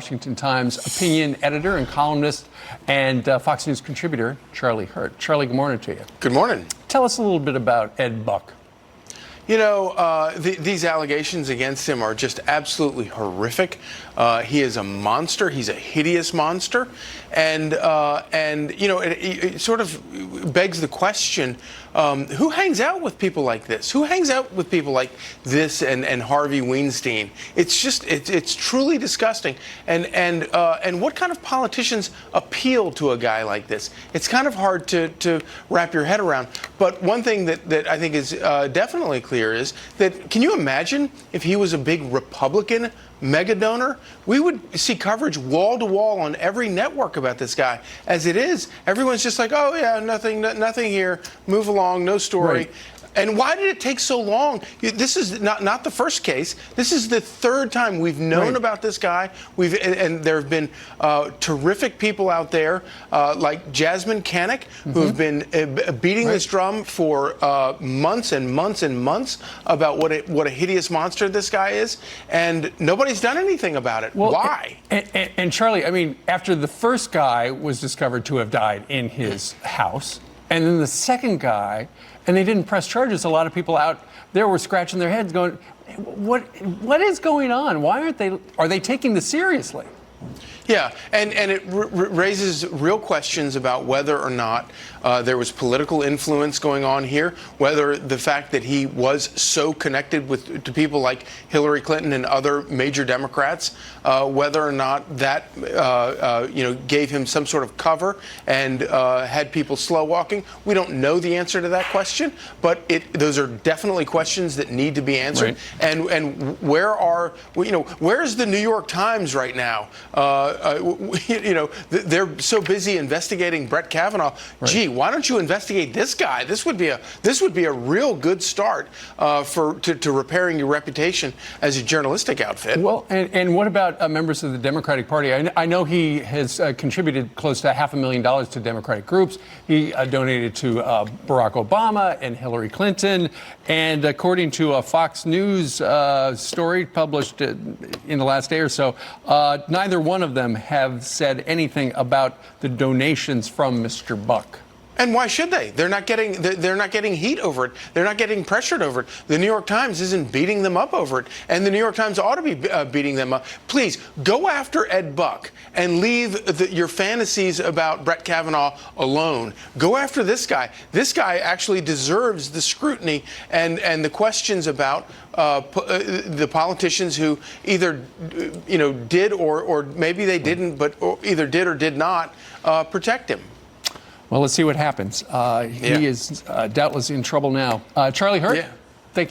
Washington Times opinion editor and columnist and Fox News contributor, Charlie Hurt. Charlie, good morning to you. Good morning. Tell us a little bit about Ed Buck. You know, these allegations against him are just absolutely horrific. He is a monster. He's a hideous monster. And you know, it sort of begs the question, who hangs out with people like this? Who hangs out with people like this and Harvey Weinstein? It's just, it's truly disgusting. And what kind of politicians appeal to a guy like this? It's kind of hard to wrap your head around. But one thing that I think is definitely clear is that, can you imagine if he was a big Republican mega donor? We would see coverage wall to wall on every network about this guy. As it is, everyone's just like, oh yeah, nothing here, move along, no story. Right. And why did it take so long? This is not the first case. This is the third time we've known about this guy. And there have been terrific people out there like Jasmine Kanick, who have been beating this drum for months and months and months about what a hideous monster this guy is, and nobody's done anything about it. Well, why? And Charlie, I mean, after the first guy was discovered to have died in his house, and then the second guy, and they didn't press charges, a lot of people out there were scratching their heads going, what is going on? Why are they taking this seriously? Yeah, and it raises real questions about whether or not there was political influence going on here, whether the fact that he was so connected to people like Hillary Clinton and other major Democrats, whether or not that gave him some sort of cover and had people slow walking. We don't know the answer to that question, but those are definitely questions that need to be answered. Right. And where's the New York Times right now? They're so busy investigating Brett Kavanaugh. Right. Gee, why don't you investigate this guy? This would be a real good start to repairing your reputation as a journalistic outfit. Well, and what about members of the Democratic Party? I know he has contributed close to $500,000 to Democratic groups. He donated to Barack Obama and Hillary Clinton. And according to a Fox News story published in the last day or so, neither one of them have said anything about the donations from Mr. Buck. And why should they? They're not getting heat over it. They're not getting pressured over it. The New York Times isn't beating them up over it, and the New York Times ought to be beating them up. Please go after Ed Buck and leave your fantasies about Brett Kavanaugh alone. Go after this guy. This guy actually deserves the scrutiny and the questions about the politicians who either did or maybe they didn't, but either did or did not protect him. Well, let's see what happens. He is doubtless in trouble now. Charlie Hurt? Yeah.